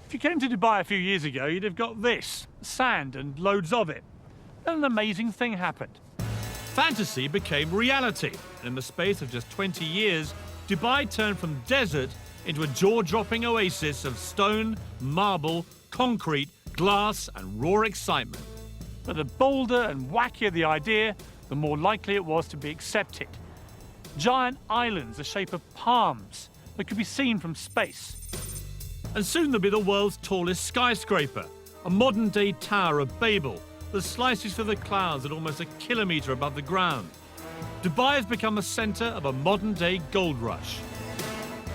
If you came to Dubai a few years ago, you'd have got this, sand and loads of it. Then an amazing thing happened. Fantasy became reality, and in the space of just 20 years, Dubai turned from desert into a jaw-dropping oasis of stone, marble, concrete, glass and raw excitement. But the bolder and wackier the idea, the more likely it was to be accepted. Giant islands the shape of palms that could be seen from space. And soon there'll be the world's tallest skyscraper, a modern-day Tower of Babel that slices through the clouds at almost a kilometre above the ground. Dubai has become a centre of a modern-day gold rush.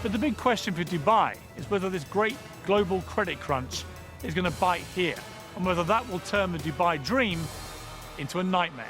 But the big question for Dubai is whether this great global credit crunch is going to bite here, and whether that will turn the Dubai dream into a nightmare.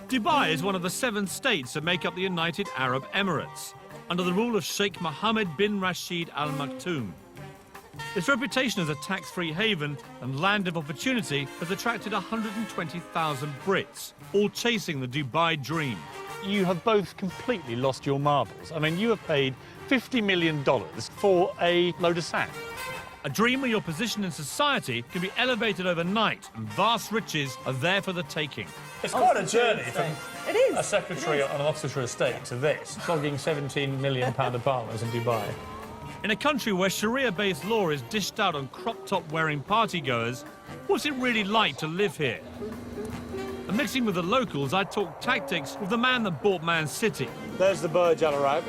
Dubai is one of the 7 states that make up the United Arab Emirates, under the rule of Sheikh Mohammed bin Rashid Al Maktoum. Its reputation as a tax-free haven and land of opportunity has attracted 120,000 Brits, all chasing the Dubai dream. You have both completely lost your marbles. I mean, you have paid $50 million for a load of sand. A dream where your position in society can be elevated overnight and vast riches are there for the taking. It's quite a journey from a secretary on an Oxfordshire estate to this, flogging £17 million apartments in Dubai. In a country where Sharia-based law is dished out on crop-top-wearing partygoers, what's it really like to live here? And mixing with the locals, I talk tactics with the man that bought Man City. There's the Burj Al Arab.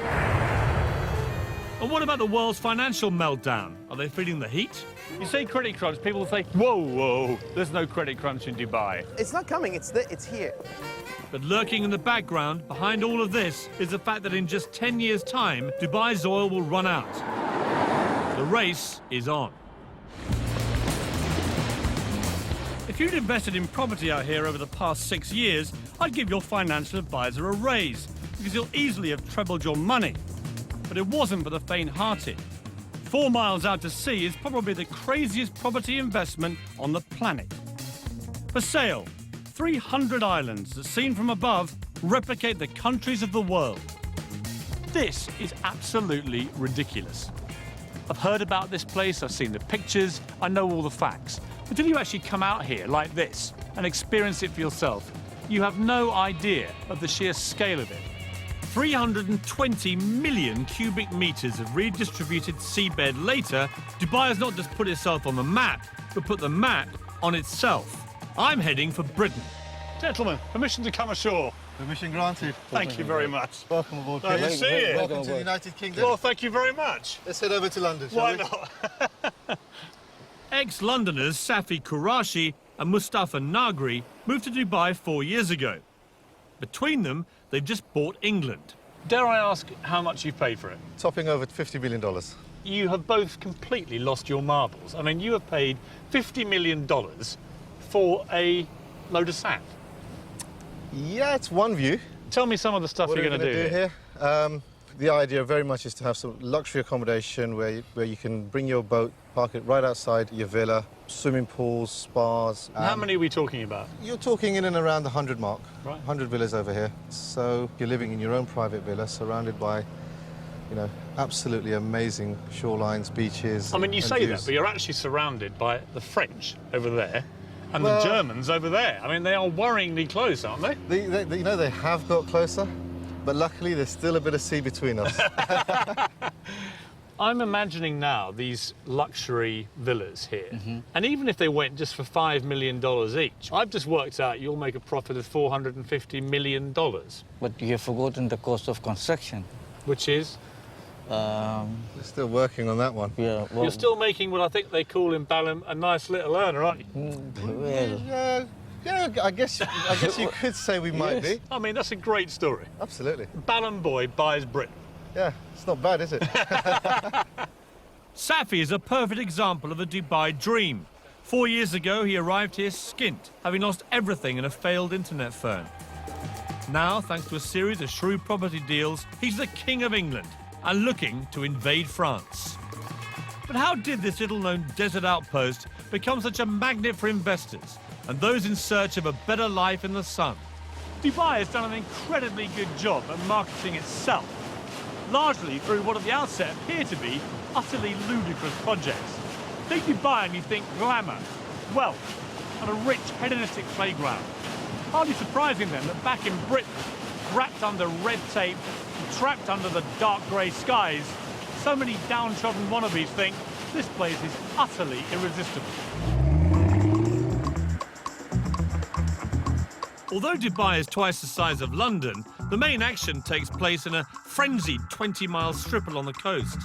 And what about the world's financial meltdown? Are they feeling the heat? You say credit crunch, people think, whoa, whoa, there's no credit crunch in Dubai. It's not coming, it's here. But lurking in the background, behind all of this, is the fact that in just 10 years' time, Dubai's oil will run out. The race is on. If you'd invested in property out here over the past 6 years, I'd give your financial advisor a raise, because you'll easily have trebled your money. But it wasn't for the faint-hearted. 4 miles out to sea is probably the craziest property investment on the planet. For sale, 300 islands that, seen from above, replicate the countries of the world. This is absolutely ridiculous. I've heard about this place, I've seen the pictures, I know all the facts. Until you actually come out here like this and experience it for yourself, you have no idea of the sheer scale of it. 320 million cubic metres of redistributed seabed later, Dubai has not just put itself on the map, but put the map on itself. I'm heading for Britain. Gentlemen, permission to come ashore. Permission granted. Thank you very much. Welcome aboard. Nice to see you. Welcome to the United Kingdom. Well, thank you very much. Let's head over to London, shall Why we? not? Ex-Londoners Safi Qurashi and Mustafa Nagri moved to Dubai 4 years ago. Between them, they've just bought England. Dare I ask how much you've paid for it? Topping over $50 million. You have both completely lost your marbles. I mean, you have paid $50 million for a load of sand. Yeah, it's one view. Tell me some of the stuff What you're are we going to do here? The idea very much is to have some luxury accommodation where you can bring your boat, park it right outside your villa, swimming pools, spas. How many are we talking about? You're talking in and around the 100 mark. Right. 100 villas over here. So you're living in your own private villa, surrounded by, you know, absolutely amazing shorelines, beaches. I mean, you and say views. that, but you're actually surrounded by the French over there and Well, the Germans over there. I mean, they are worryingly close, aren't they? You know, they have got closer, but luckily there's still a bit of sea between us. I'm imagining now these luxury villas here, and even if they went just for $5 million each, I've just worked out you'll make a profit of $450 million. But you have forgotten the cost of construction. Which is? We're still working on that one. Yeah, well, You're still making what I think they call in Balham a nice little earner, aren't you? well, Yeah, Yeah, I guess you could say we might be. I mean, that's a great story. Absolutely. Ballon boy buys Britain. Yeah, it's not bad, is it? Safi is a perfect example of the Dubai dream. 4 years ago, he arrived here skint, having lost everything in a failed internet phone. Now, thanks to a series of shrewd property deals, he's the King of England and looking to invade France. But how did this little-known desert outpost become such a magnet for investors and those in search of a better life in the sun? Dubai has done an incredibly good job at marketing itself, largely through what at the outset appear to be utterly ludicrous projects. Think Dubai and you think glamour, wealth, and a rich hedonistic playground. Hardly surprising then that back in Britain, wrapped under red tape and trapped under the dark grey skies, so many downtrodden wannabes think this place is utterly irresistible. Although Dubai is twice the size of London, the main action takes place in a frenzied 20-mile strip along the coast.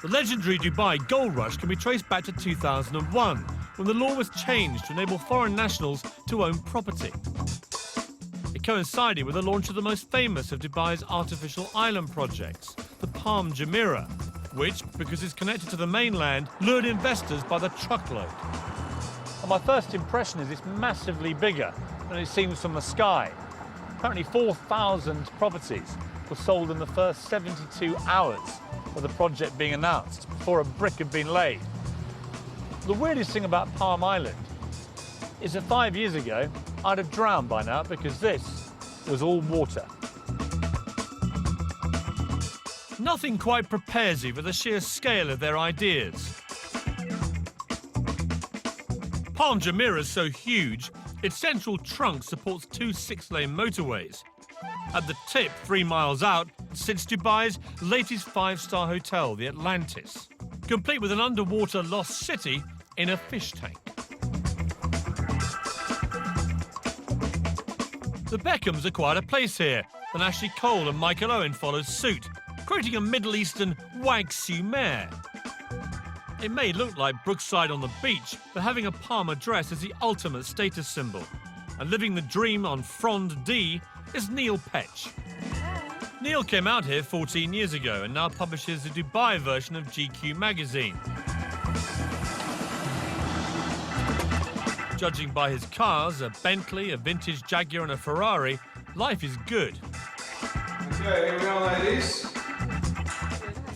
The legendary Dubai gold rush can be traced back to 2001, when the law was changed to enable foreign nationals to own property. It coincided with the launch of the most famous of Dubai's artificial island projects, the Palm Jumeirah, which, because it's connected to the mainland, lured investors by the truckload. And my first impression is it's massively bigger than it seems from the sky. Apparently 4,000 properties were sold in the first 72 hours of the project being announced, before a brick had been laid. The weirdest thing about Palm Island is that 5 years ago, I'd have drowned by now because this was all water. Nothing quite prepares you for the sheer scale of their ideas. Palm Jumeirah is so huge, its central trunk supports 2 6-lane motorways. At the tip, 3 miles out, sits Dubai's latest 5-star hotel, the Atlantis, complete with an underwater lost city in a fish tank. The Beckhams acquired a place here, and Ashley Cole and Michael Owen followed suit, creating a Middle Eastern Wag-Sumer. It may look like Brookside on the beach, but having a palm address is the ultimate status symbol. And living the dream on Frond D is Neil Petch. Neil came out here 14 years ago and now publishes the Dubai version of GQ magazine. Judging by his cars, a Bentley, a vintage Jaguar and a Ferrari, life is good. Okay, here we are, ladies.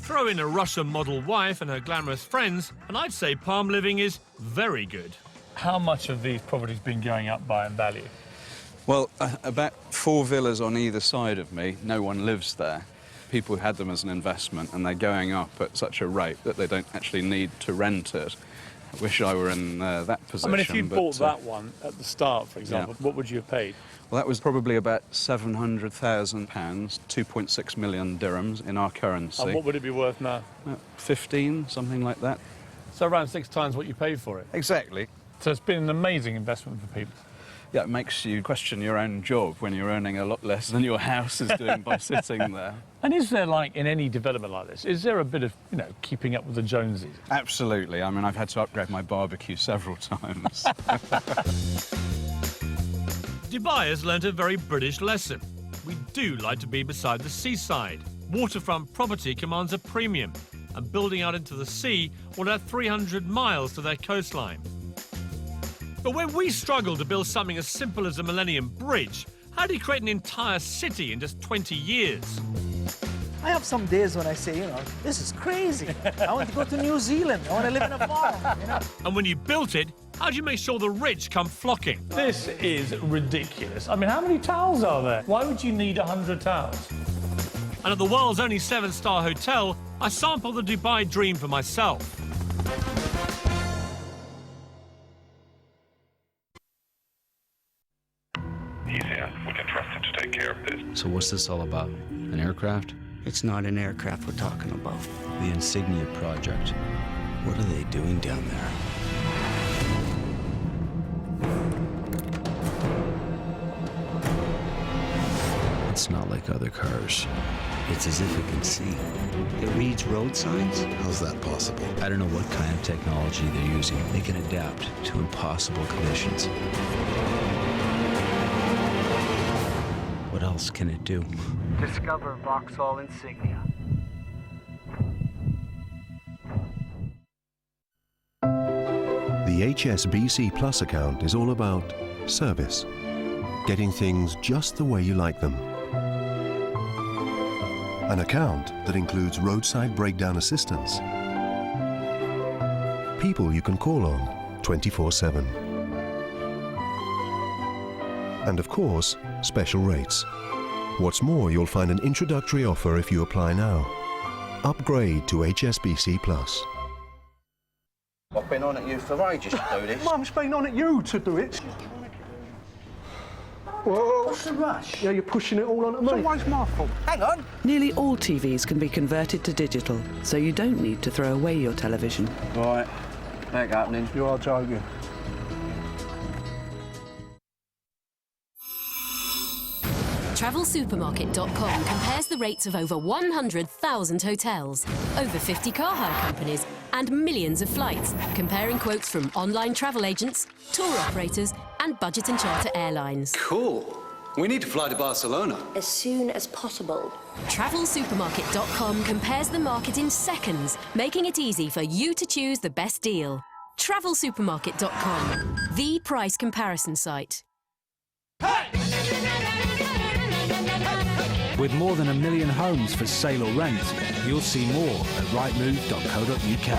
Throw in a Russian model wife and her glamorous friends, and I'd say Palm living is very good. How much have these properties been going up by in value? Well, about 4 villas on either side of me. No one lives there. People had them as an investment, and they're going up at such a rate that they don't actually need to rent it. I wish I were in that position. I mean, if you bought that one at the start, for example, what would you have paid? Well, that was probably about £700,000, 2.6 million dirhams in our currency. And what would it be worth now? 15, something like that. So around 6 times what you paid for it. Exactly. So it's been an amazing investment for people. Yeah, it makes you question your own job when you're earning a lot less than your house is doing by sitting there. And is there, like, in any development like this, is there a bit of, you know, keeping up with the Joneses? Absolutely. I mean, I've had to upgrade my barbecue several times. Dubai has learnt a very British lesson. We do like to be beside the seaside. Waterfront property commands a premium, and building out into the sea will add 300 miles to their coastline. But when we struggle to build something as simple as a Millennium Bridge, how do you create an entire city in just 20 years? I have some days when I say, you know, this is crazy. I want to go to New Zealand. I want to live in a farm, you know. And when you built it, how do you make sure the rich come flocking? This is ridiculous. I mean, how many towels are there? Why would you need 100 towels? And at the world's only 7-star hotel, I sampled the Dubai dream for myself. Easier. We can trust him to take care of this. So what's this all about? An aircraft? It's not an aircraft we're talking about. The Insignia project. What are they doing down there? It's not like other cars. It's as if it can see. It reads road signs. How's that possible? I don't know what kind of technology they're using. They can adapt to impossible conditions. What else can it do? Discover Vauxhall insignia. The HSBC Plus account is all about service, getting things just the way you like them. An account that includes roadside breakdown assistance, people you can call on 24/7, and of course, special rates. What's more, you'll find an introductory offer if you apply now. Upgrade to HSBC Plus. I've been on at you for ages to do this. Mum's been on at you to do it. Whoa. What's the rush? Yeah, you're pushing it all onto me. It's always my fault. Hang on. Nearly all TVs can be converted to digital, so you don't need to throw away your television. Right, back happening. You are joking. TravelSupermarket.com compares the rates of over 100,000 hotels, over 50 car hire companies, and millions of flights, comparing quotes from online travel agents, tour operators, and budget and charter airlines. Cool. We need to fly to Barcelona. As soon as possible. TravelSupermarket.com compares the market in seconds, making it easy for you to choose the best deal. TravelSupermarket.com, the price comparison site. With more than 1 million homes for sale or rent, you'll see more at rightmove.co.uk.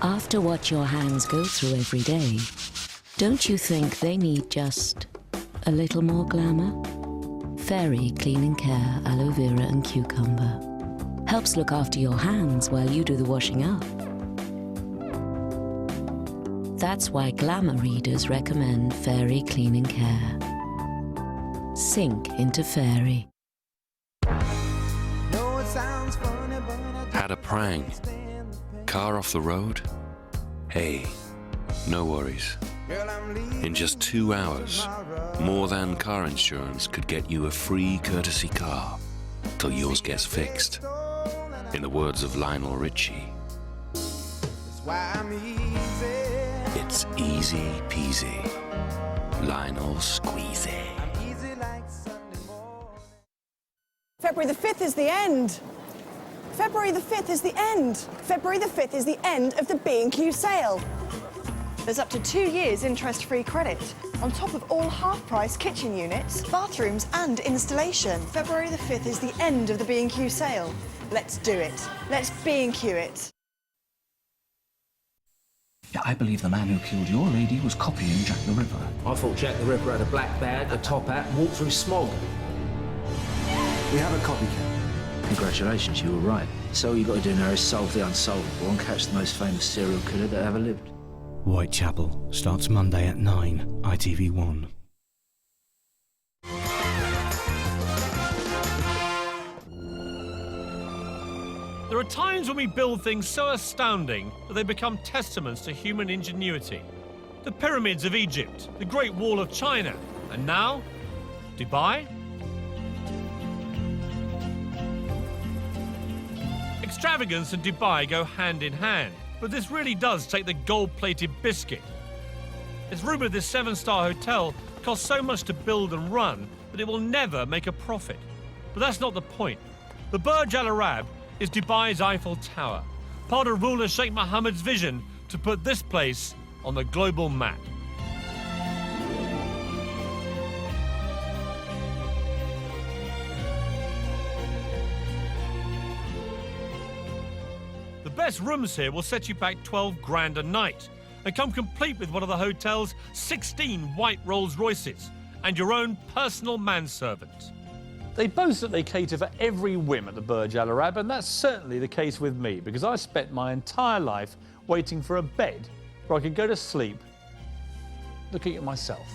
After what your hands go through every day, don't you think they need just a little more glamour? Fairy Clean & Care Aloe Vera and Cucumber helps look after your hands while you do the washing up. That's why glamour readers recommend Fairy Clean & Care. Sink into Fairy. Had a prang. Car off the road? Hey, no worries. In just 2 hours, More Than Car Insurance could get you a free courtesy car till yours gets fixed. In the words of Lionel Richie, it's easy peasy, Lionel Squeezy. February the 5th is the end. February the 5th is the end. February the 5th is the end of the B&Q sale. There's up to 2 years interest-free credit, on top of all half-price kitchen units, bathrooms and installation. February the 5th is the end of the B&Q sale. Let's do it. Let's B&Q it. Yeah, I believe the man who killed your lady was copying Jack the Ripper. I thought Jack the Ripper had a black bag, a top hat, and walked through smog. We have a copycat. Congratulations, you were right. So all you got to do now is solve the unsolvable and catch the most famous serial killer that ever lived. Whitechapel starts Monday at 9, ITV1. There are times when we build things so astounding that they become testaments to human ingenuity. The pyramids of Egypt, the Great Wall of China, and now, Dubai? Extravagance and Dubai go hand in hand, but this really does take the gold-plated biscuit. It's rumoured this 7-star hotel costs so much to build and run that it will never make a profit. But that's not the point. The Burj Al Arab is Dubai's Eiffel Tower, part of ruler Sheikh Mohammed's vision to put this place on the global map. The best rooms here will set you back 12 grand a night and come complete with one of the hotel's 16 white Rolls Royces and your own personal manservant. They boast that they cater for every whim at the Burj Al Arab, and that's certainly the case with me, because I spent my entire life waiting for a bed where I could go to sleep looking at myself.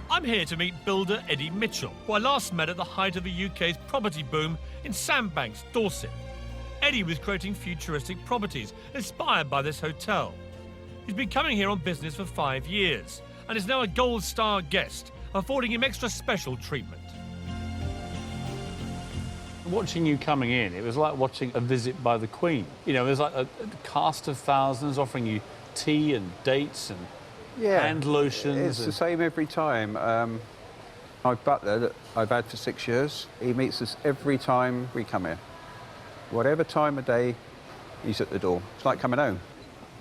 I'm here to meet builder Eddie Mitchell, who I last met at the height of the UK's property boom in Sandbanks, Dorset. Eddie was creating futuristic properties inspired by this hotel. He's been coming here on business for 5 years and is now a gold star guest, affording him extra special treatment. Watching you coming in, it was like watching a visit by the Queen. You know, there's like a cast of thousands offering you tea and dates and hand lotions. It's the same every time. My butler that I've had for 6 years, he meets us every time we come here. Whatever time of day, he's at the door. It's like coming home.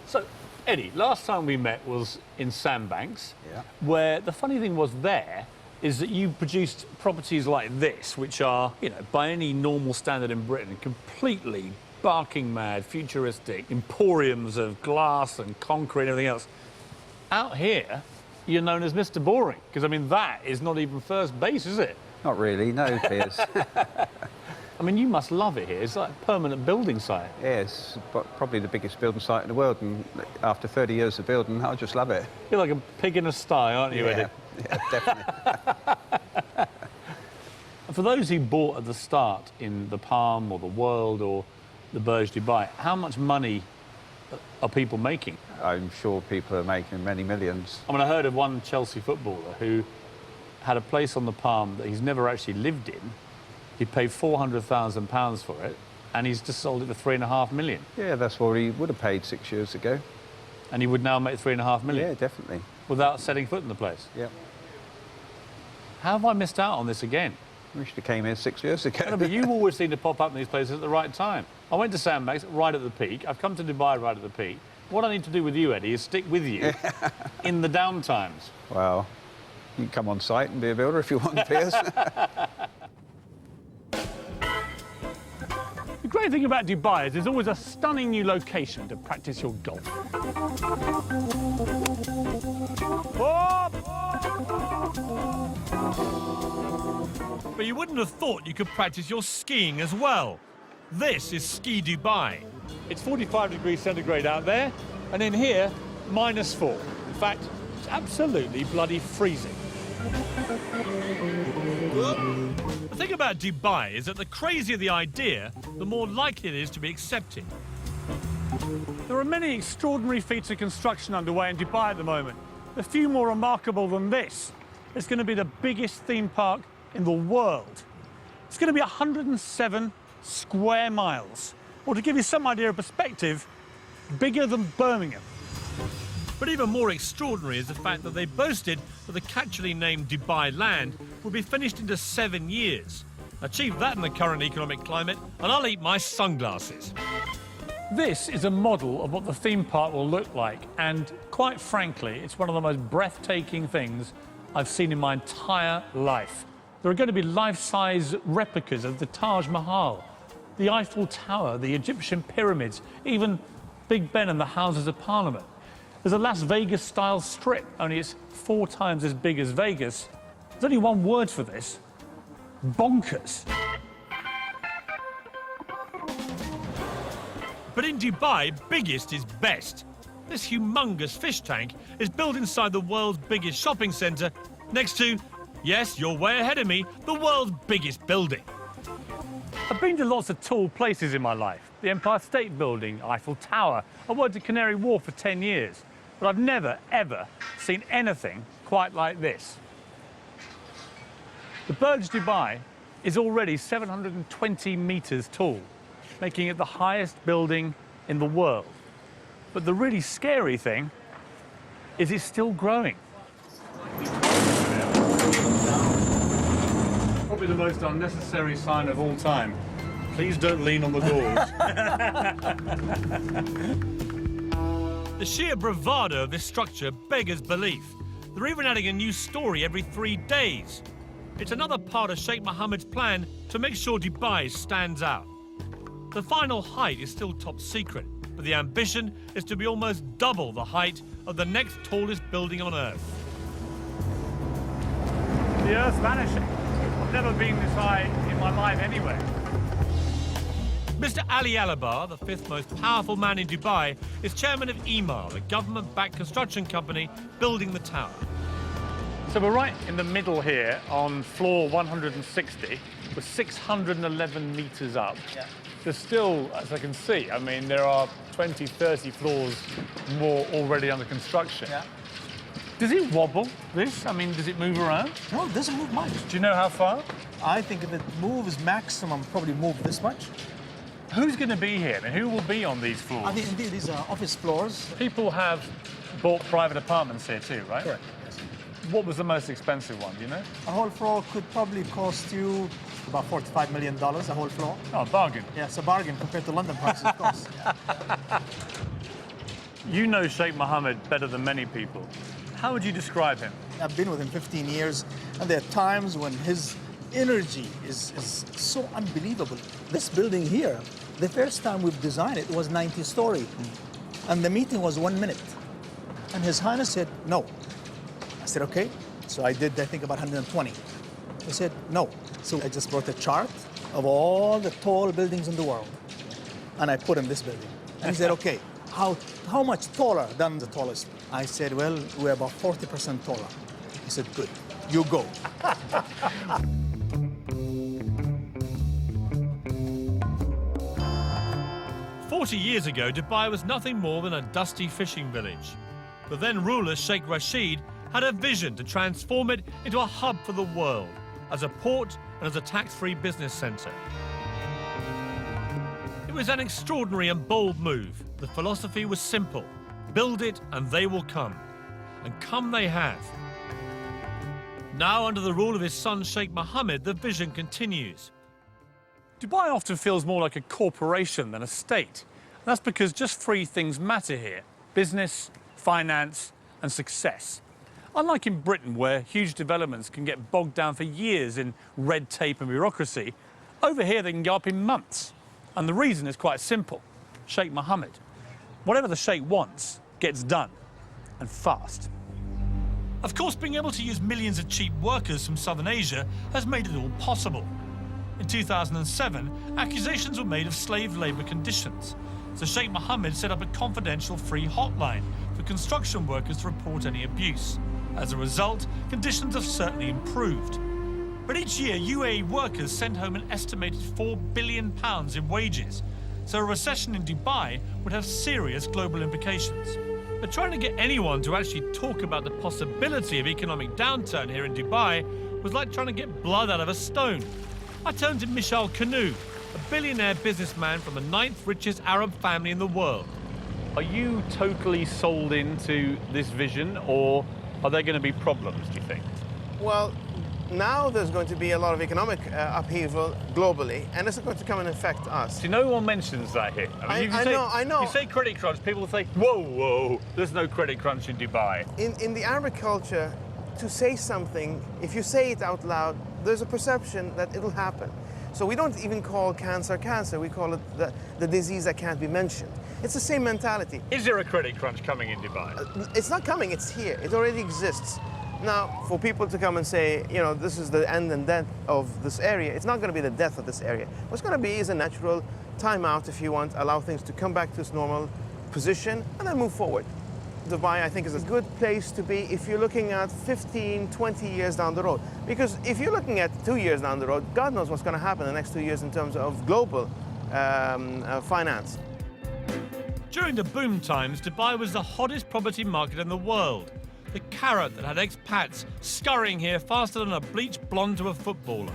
So, Eddie, last time we met was in Sandbanks, where the funny thing was there is that you produced properties like this, which are, you know, by any normal standard in Britain, completely barking mad, futuristic, emporiums of glass and concrete and everything else. Out here, you're known as Mr. Boring, because, I mean, that is not even first base, is it? Not really, no, Piers. I mean, you must love it here. It's like a permanent building site. Yeah, it's probably the biggest building site in the world, and after 30 years of building, I just love it. You're like a pig in a sty, aren't you, Eddie? Yeah, definitely. For those who bought at the start in the Palm or the World or the Burj Dubai, how much money are people making? I'm sure people are making many millions. I mean, I heard of one Chelsea footballer who had a place on the Palm that he's never actually lived in. He paid £400,000 for it, and he's just sold it for £3.5 million. Yeah, that's what he would have paid 6 years ago. And he would now make £3.5 million? Yeah, definitely. Without setting foot in the place? Yep. How have I missed out on this again? We should have came here 6 years ago. No, but you always seem to pop up in these places at the right time. I went to Sandbanks right at the peak. I've come to Dubai right at the peak. What I need to do with you, Eddie, is stick with you in the down times. Well, you can come on site and be a builder if you want, Piers. The great thing about Dubai is there's always a stunning new location to practice your golf. But you wouldn't have thought you could practice your skiing as well. This is Ski Dubai. It's 45 degrees centigrade out there, and in here, -4. In fact, it's absolutely bloody freezing. The thing about Dubai is that the crazier the idea, the more likely it is to be accepted. There are many extraordinary feats of construction underway in Dubai at the moment. A few more remarkable than this. It's going to be the biggest theme park in the world. It's going to be 107 square miles. Or to give you some idea of perspective, bigger than Birmingham. But even more extraordinary is the fact that they boasted that the catchily named Dubai Land would be finished into 7 years. Achieve that in the current economic climate, and I'll eat my sunglasses. This is a model of what the theme park will look like, and quite frankly, it's one of the most breathtaking things I've seen in my entire life. There are going to be life-size replicas of the Taj Mahal, the Eiffel Tower, the Egyptian pyramids, even Big Ben and the Houses of Parliament. There's a Las Vegas-style strip, only it's 4 times as big as Vegas. There's only one word for this: bonkers. But in Dubai, biggest is best. This humongous fish tank is built inside the world's biggest shopping centre, next to, yes, you're way ahead of me, the world's biggest building. I've been to lots of tall places in my life. The Empire State Building, Eiffel Tower. I worked at Canary Wharf for 10 years. But I've never, ever seen anything quite like this. The Burj Dubai is already 720 metres tall, making it the highest building in the world. But the really scary thing is it's still growing. Probably the most unnecessary sign of all time. Please don't lean on the doors. The sheer bravado of this structure beggars belief. They're even adding a new story every 3 days. It's another part of Sheikh Mohammed's plan to make sure Dubai stands out. The final height is still top secret, but the ambition is to be almost double the height of the next tallest building on Earth. The Earth's vanishing. I've never been this high in my life anywhere. Mr. Ali Alabar, the 5th most powerful man in Dubai, is chairman of Emaar, the government-backed construction company building the tower. So we're right in the middle here on floor 160. We're 611 metres up. Yeah. There's still, as I can see, I mean, there are 20, 30 floors more already under construction. Yeah. Does it wobble, this? I mean, does it move around? No, it doesn't move much. Do you know how far? I think if it moves maximum, probably move this much. Who's going to be here? I mean, who will be on these floors? I think indeed these are office floors. People have bought private apartments here too, right? Correct. Yes. What was the most expensive one, do you know? A whole floor could probably cost you about $45 million, a whole floor. Oh, a bargain. Yeah, it's a bargain compared to London prices, of course. You know Sheikh Mohammed better than many people. How would you describe him? I've been with him 15 years, and there are times when his energy is so unbelievable. This building here, the first time we've designed it was 90-story, and the meeting was 1 minute. And His Highness said, no. I said, okay. So I did, I think, about 120. He said, no. So I just brought a chart of all the tall buildings in the world, and I put in this building. And he said, okay, how much taller than the tallest? I said, well, we're about 40% taller. He said, good, you go. 40 years ago, Dubai was nothing more than a dusty fishing village. The then ruler, Sheikh Rashid, had a vision to transform it into a hub for the world, as a port and as a tax-free business centre. It was an extraordinary and bold move. The philosophy was simple: build it and they will come. And come they have. Now, under the rule of his son Sheikh Mohammed, the vision continues. Dubai often feels more like a corporation than a state. And that's because just three things matter here: business, finance, and success. Unlike in Britain, where huge developments can get bogged down for years in red tape and bureaucracy, over here they can go up in months. And the reason is quite simple: Sheikh Mohammed. Whatever the Sheikh wants gets done, and fast. Of course, being able to use millions of cheap workers from Southern Asia has made it all possible. In 2007, accusations were made of slave labour conditions, so Sheikh Mohammed set up a confidential free hotline for construction workers to report any abuse. As a result, conditions have certainly improved. But each year, UAE workers send home an estimated £4 billion in wages, so a recession in Dubai would have serious global implications. But trying to get anyone to actually talk about the possibility of economic downturn here in Dubai was like trying to get blood out of a stone. I turned to Michel Canu, a billionaire businessman from the 9th richest Arab family in the world. Are you totally sold into this vision, or are there going to be problems, do you think? Well, now there's going to be a lot of economic upheaval globally, and it's going to come and affect us. See, no one mentions that here. I know. You say credit crunch, people will say, whoa, whoa, there's no credit crunch in Dubai. In the Arabic culture, to say something, if you say it out loud, there's a perception that it'll happen. So we don't even call cancer cancer, we call it the disease that can't be mentioned. It's the same mentality. Is there a credit crunch coming in Dubai? It's not coming, it's here. It already exists. Now, for people to come and say, you know, this is the end and death of this area, it's not going to be the death of this area. What's going to be is a natural timeout, if you want, allow things to come back to its normal position and then move forward. Dubai, I think, is a good place to be if you're looking at 15, 20 years down the road. Because if you're looking at 2 years down the road, God knows what's going to happen in the next 2 years in terms of global finance. During the boom times, Dubai was the hottest property market in the world. The carrot that had expats scurrying here faster than a bleached blonde to a footballer.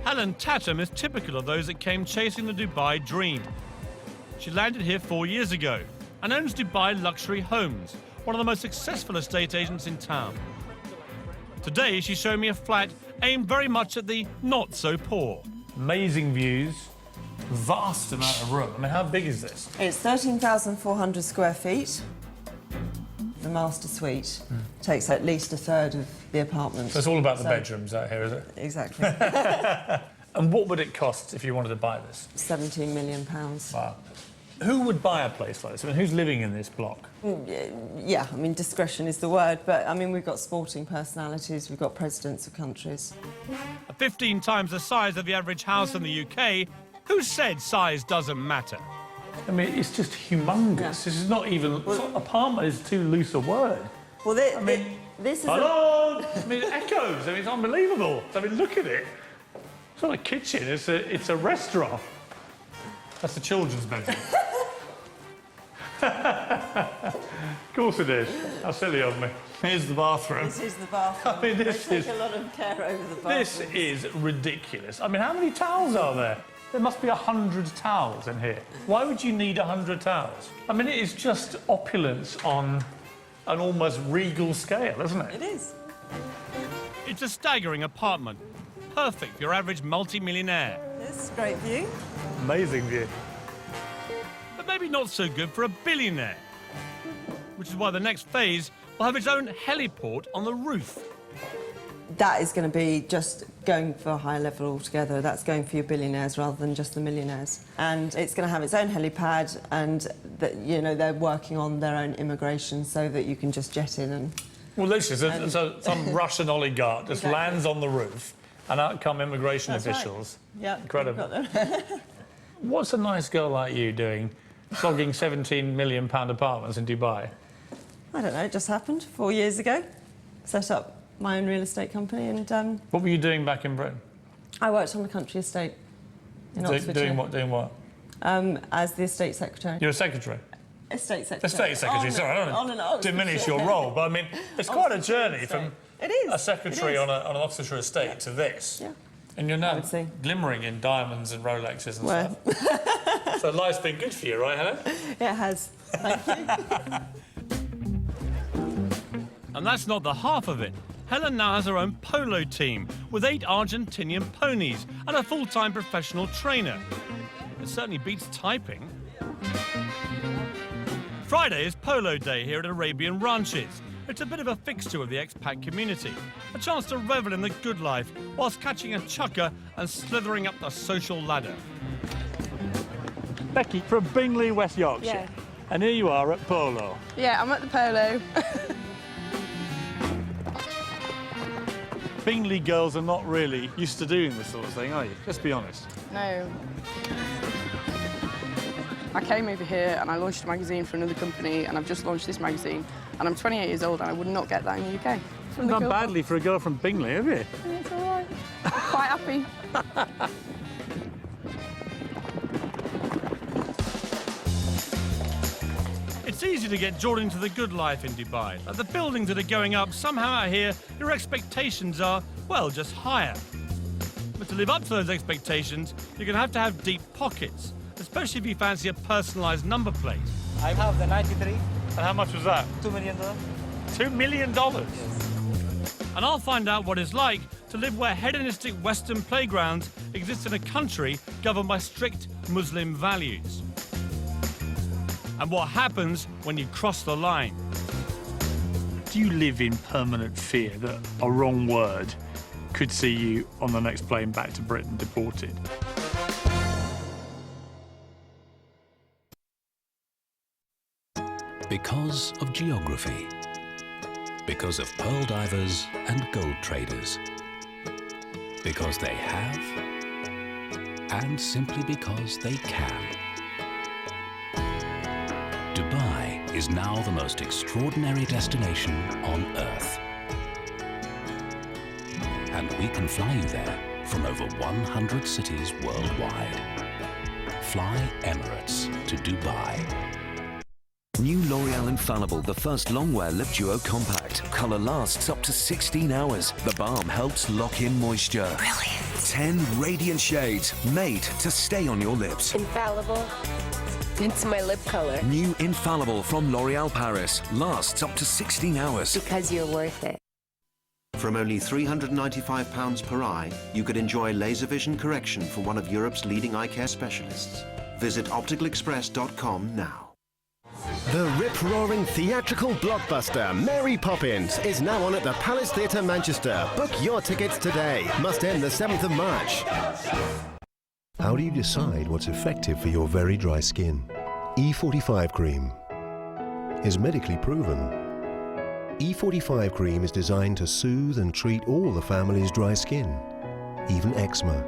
Helen Tatum is typical of those that came chasing the Dubai dream. She landed here 4 years ago and owns Dubai Luxury Homes, one of the most successful estate agents in town. Today, she's showing me a flat aimed very much at the not-so-poor. Amazing views, vast amount of room. I mean, how big is this? It's 13,400 square feet. The master suite takes at least a third of the apartment. So it's all about the bedrooms out here, is it? Exactly. And what would it cost if you wanted to buy this? £17 million. Wow. Who would buy a place like this? I mean, who's living in this block? Yeah, I mean, discretion is the word, but, I mean, we've got sporting personalities, we've got presidents of countries. 15 times the size of the average house in the UK, who said size doesn't matter? I mean, it's just humongous. Yeah. This is not even... Well, apartment is too loose a word. Well, this is... Hello! I mean, it echoes. I mean, it's unbelievable. I mean, look at it. It's not a kitchen, it's a restaurant. That's the children's bedroom. Of course it is. How silly of me. Here's the bathroom. This is the bathroom. I mean, this They is... take a lot of care over the bathroom. This is ridiculous. I mean, how many towels are there? There must be 100 towels in here. Why would you need 100 towels? I mean, it is just opulence on an almost regal scale, isn't it? It is. It's a staggering apartment. Perfect for your average multi-millionaire. Yes, great view. Amazing view. But maybe not so good for a billionaire. Which is why the next phase will have its own heliport on the roof. That is going to be just going for a higher level altogether. That's going for your billionaires rather than just the millionaires. And it's going to have its own helipad, and you know, they're working on their own immigration so that you can just jet in and... Well, literally, so some Russian oligarch just lands on the roof, and out come immigration officials. Right. Yeah, incredible. What's a nice girl like you doing, flogging £17 million apartments in Dubai? I don't know, it just happened 4 years ago. Set up my own real estate company, and What were you doing back in Britain? I worked on a country estate in Oxfordshire. Doing what? Doing what? As the estate secretary. You're a secretary? Estate secretary. Estate secretary, sorry, I don't diminish your role, but I mean, it's quite a journey from a secretary on an Oxfordshire estate to this. Yeah. And you're now glimmering in diamonds and Rolexes and stuff. So life's been good for you, right, Helen? It has. Thank you. And that's not the half of it. Helen now has her own polo team with 8 Argentinian ponies and a full-time professional trainer. It certainly beats typing. Friday is Polo Day here at Arabian Ranches. It's a bit of a fixture of the expat community. A chance to revel in the good life whilst catching a chukker and slithering up the social ladder. Becky from Bingley, West Yorkshire. Yeah. And here you are at Polo. Yeah, I'm at the polo. Bingley girls are not really used to doing this sort of thing, are you? Just be honest. No. I came over here and I launched a magazine for another company, and I've just launched this magazine, and I'm 28 years old and I would not get that in the UK. You've done badly for a girl from Bingley, have you? Yeah, it's all right. Quite happy. It's easy to get drawn into the good life in Dubai. Like the buildings that are going up, somehow out here, your expectations are, well, just higher. But to live up to those expectations, you're going to have deep pockets, especially if you fancy a personalised number plate. I have the 93. And how much was that? $2 million. $2 million? Yes. And I'll find out what it's like to live where hedonistic Western playgrounds exist in a country governed by strict Muslim values. And what happens when you cross the line. Do you live in permanent fear that a wrong word could see you on the next plane back to Britain deported? Because of geography. Because of pearl divers and gold traders. Because they have, and simply because they can. Dubai is now the most extraordinary destination on Earth. And we can fly you there from over 100 cities worldwide. Fly Emirates to Dubai. New L'Oreal Infallible, the first long-wear lip duo compact. Colour lasts up to 16 hours. The balm helps lock in moisture. Brilliant. 10 radiant shades made to stay on your lips. Infallible. It's my lip color. New Infallible from L'Oreal Paris. Lasts up to 16 hours. Because you're worth it. From only £395 per eye, you could enjoy laser vision correction from one of Europe's leading eye care specialists. Visit opticalexpress.com now. The rip-roaring theatrical blockbuster Mary Poppins is now on at the Palace Theatre Manchester. Book your tickets today. Must end the 7th of March. How do you decide what's effective for your very dry skin? E45 cream is medically proven. E45 cream is designed to soothe and treat all the family's dry skin, even eczema.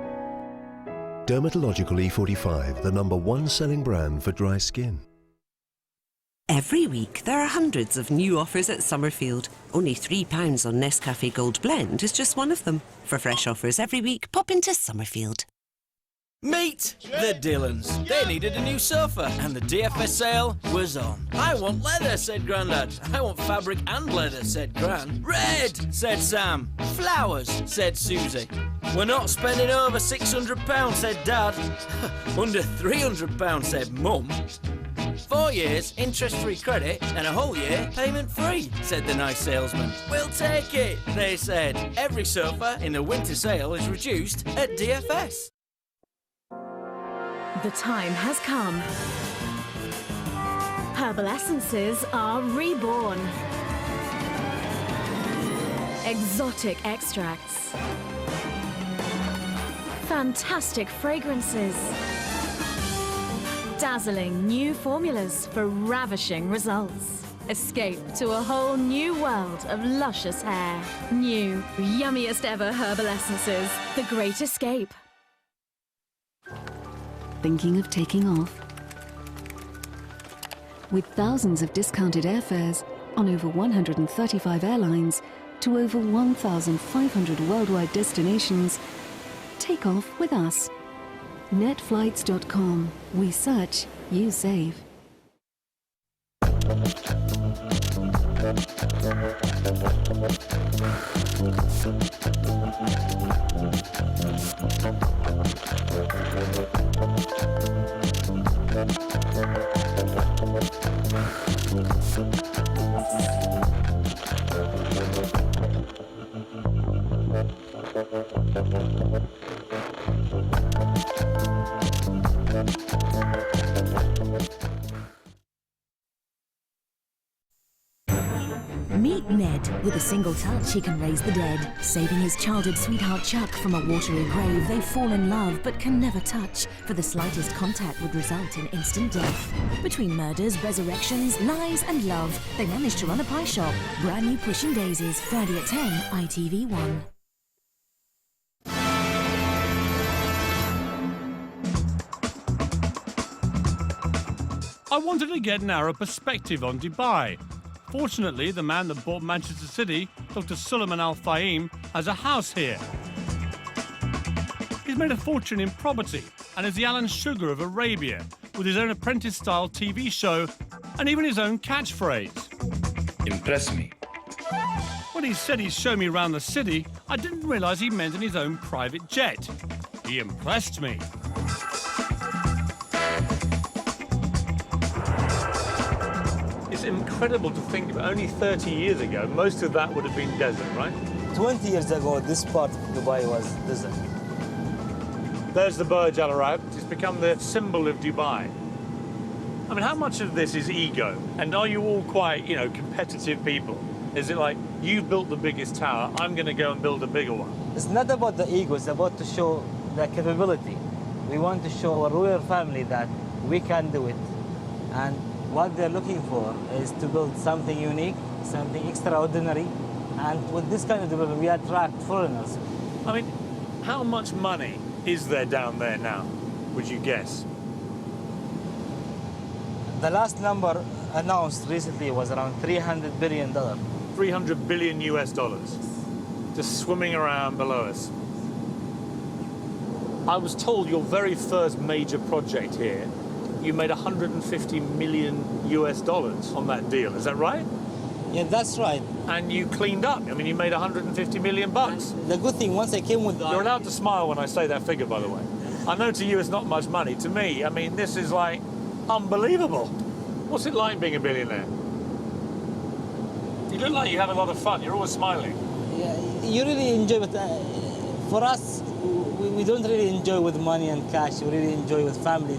Dermatological E45, the #1 selling brand for dry skin. Every week, there are hundreds of new offers at Summerfield. Only £3 on Nescafe Gold Blend is just one of them. For fresh offers every week, pop into Summerfield. Meet the Dylans. They needed a new sofa, and the DFS sale was on. I want leather, said Grandad. I want fabric and leather, said Gran. Red, said Sam. Flowers, said Susie. We're not spending over £600, said Dad. Under £300, said Mum. 4 years, interest-free credit, and a whole year payment-free, said the nice salesman. We'll take it, they said. Every sofa in the winter sale is reduced at DFS. The time has come. Herbal essences are reborn. Exotic extracts. Fantastic fragrances. Dazzling new formulas for ravishing results. Escape to a whole new world of luscious hair. New, yummiest ever herbal essences. The Great Escape. Thinking of taking off? With thousands of discounted airfares on over 135 airlines to over 1,500 worldwide destinations, take off with us. Netflights.com. We search, you save. Meet Ned. With a single touch, he can raise the dead. Saving his childhood sweetheart Chuck from a watery grave, they fall in love but can never touch, for the slightest contact would result in instant death. Between murders, resurrections, lies and love, they manage to run a pie shop. Brand new Pushing Daisies, Friday at 10, ITV1. I wanted to get an Arab perspective on Dubai. Fortunately, the man that bought Manchester City, Dr. Suleiman Al Fahim, has a house here. He's made a fortune in property and is the Alan Sugar of Arabia, with his own apprentice-style TV show and even his own catchphrase. Impress me. When he said he'd show me around the city, I didn't realise he meant in his own private jet. He impressed me. It's incredible to think about only 30 years ago, most of that would have been desert, right? 20 years ago, this part of Dubai was desert. There's the Burj Al Arab. It's become the symbol of Dubai. I mean, how much of this is ego? And are you all quite, competitive people? Is it like, you built the biggest tower, I'm going to go and build a bigger one? It's not about the ego, it's about to show the capability. We want to show our royal family that we can do it. And what they're looking for is to build something unique, something extraordinary, and with this kind of development, we attract foreigners. I mean, how much money is there down there now, would you guess? The last number announced recently was around $300 billion. 300 billion US dollars, just swimming around below us. I was told your very first major project here, you made 150 million US dollars on that deal, is that right? Yeah, that's right. And you cleaned up. I mean, you made 150 million bucks. And the good thing, once I came with... You're allowed to smile when I say that figure, by the way. I know to you it's not much money. To me, I mean, this is like unbelievable. What's it like being a billionaire? You look like you have a lot of fun. You're always smiling. Yeah, you really enjoy it. For us, we don't really enjoy with money and cash. We really enjoy with family.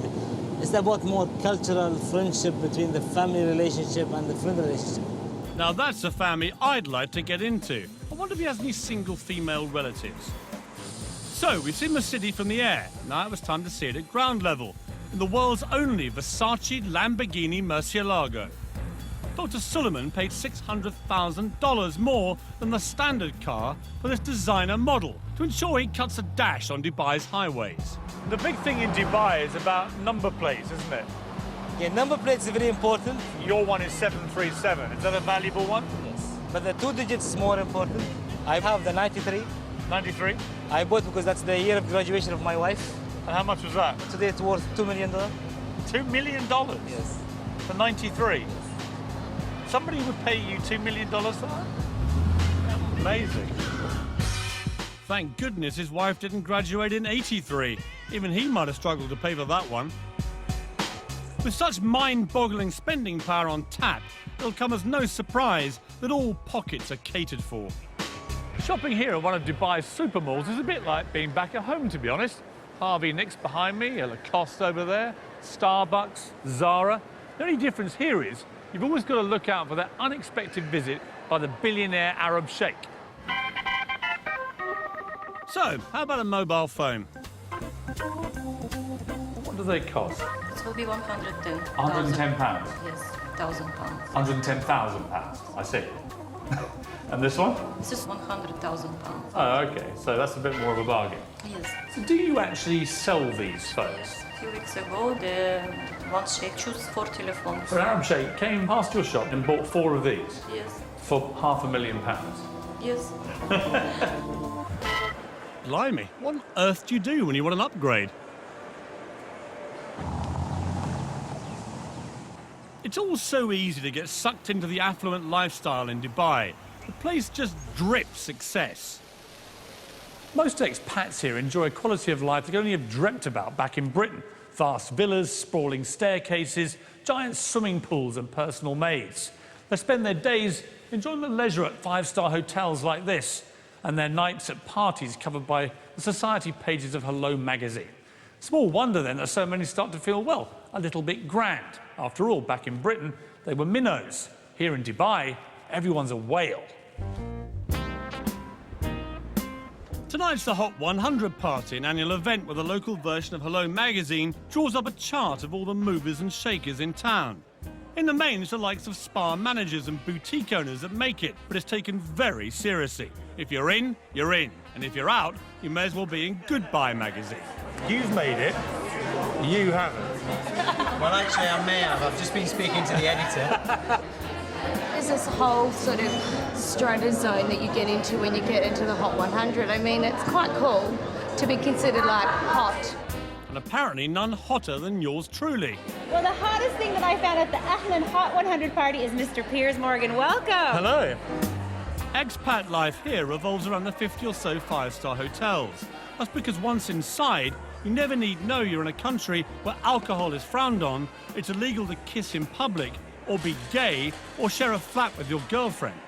It's about more cultural friendship between the family relationship and the friend relationship. Now that's a family I'd like to get into. I wonder if he has any single female relatives. So, we've seen the city from the air. Now it was time to see it at ground level, in the world's only Versace Lamborghini Murcielago. Dr. Suleiman paid $600,000 more than the standard car for this designer model to ensure he cuts a dash on Dubai's highways. The big thing in Dubai is about number plates, isn't it? Yeah, number plate is very important. Your one is 737. Is that a valuable one? Yes. But the 2 digits is more important. I have the 93. 93? I bought because that's the year of graduation of my wife. And how much was that? Today it's worth $2 million. $2 million? Yes. For 93? Yes. Somebody would pay you $2 million for that? Amazing. Thank goodness his wife didn't graduate in 83. Even he might have struggled to pay for that one. With such mind-boggling spending power on tap, it'll come as no surprise that all pockets are catered for. Shopping here at one of Dubai's super malls is a bit like being back at home, to be honest. Harvey Nicks behind me, a Lacoste over there, Starbucks, Zara. The only difference here is you've always got to look out for that unexpected visit by the billionaire Arab sheikh. So, how about a mobile phone? What do they cost? It will be 110. £110? Yes, £1,000. £110,000, I see. And this one? This is £100,000. Oh, okay, so that's a bit more of a bargain. Yes. So do you actually sell these phones? Yes. A few weeks ago, the one sheikh chose 4 telephones. An Arab sheikh came past your shop and bought 4 of these? Yes. For £500,000? Yes. Blimey, what on earth do you do when you want an upgrade? It's all so easy to get sucked into the affluent lifestyle in Dubai. The place just drips success. Most expats here enjoy a quality of life they could only have dreamt about back in Britain. Vast villas, sprawling staircases, giant swimming pools and personal maids. They spend their days enjoying the leisure at 5-star hotels like this, and their nights at parties covered by the society pages of Hello magazine. Small wonder then that so many start to feel, well, a little bit grand. After all, back in Britain, they were minnows. Here in Dubai, everyone's a whale. Tonight's the Hot 100 party, an annual event where the local version of Hello magazine draws up a chart of all the movers and shakers in town. In the main, it's the likes of spa managers and boutique owners that make it, but it's taken very seriously. If you're in, you're in. And if you're out, you may as well be in Goodbye magazine. You've made it. You haven't. Well, actually, I may have. I've just been speaking to the editor. There's this whole sort of strata zone that you get into when you get into the Hot 100. I mean, it's quite cool to be considered like hot. And apparently none hotter than yours truly. Well, the hottest thing that I found at the Ahlan Hot 100 party is Mr. Piers Morgan. Welcome. Hello. Expat life here revolves around the 50 or so 5-star hotels. That's because once inside, you never need know you're in a country where alcohol is frowned on, it's illegal to kiss in public, or be gay, or share a flat with your girlfriend.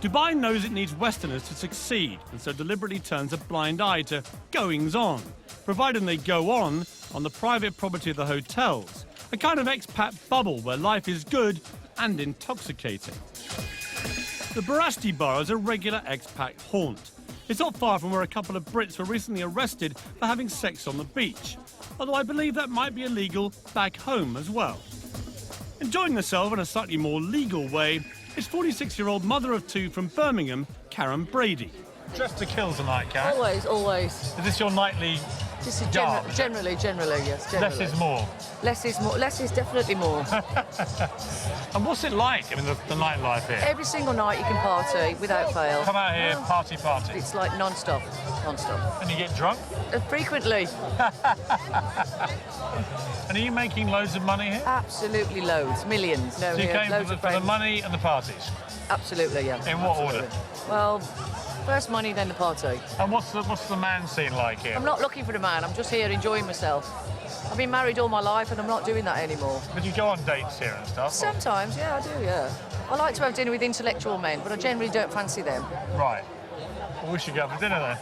Dubai knows it needs Westerners to succeed, and so deliberately turns a blind eye to goings-on, providing they go on the private property of the hotels, a kind of expat bubble where life is good and intoxicating. The Barasti Bar is a regular expat haunt. It's not far from where a couple of Brits were recently arrested for having sex on the beach, although I believe that might be illegal back home as well. Enjoying herself in a slightly more legal way is 46-year-old mother of 2 from Birmingham, Karen Brady. Dressed to kill tonight, Karen? Always, always. Is this your nightly This is garb? generally, yes, generally. Less is more. Less is more. Less is definitely more. And what's it like, I mean, the nightlife here? Every single night you can party without fail. Come out here, party. It's like non-stop. And you get drunk? Frequently. And are you making loads of money here? Absolutely loads, millions. No, So you here, came loads for of the friends. money and the parties? Absolutely, yeah. In what Absolutely. order? Well, first money, then the party. And what's the man scene like here? I'm not looking for a man. I'm just here enjoying myself. I've been married all my life and I'm not doing that anymore. But you go on dates here and stuff? Sometimes, yeah, I do, yeah. I like to have dinner with intellectual men, but I generally don't fancy them. Right. Well, we should go for dinner then.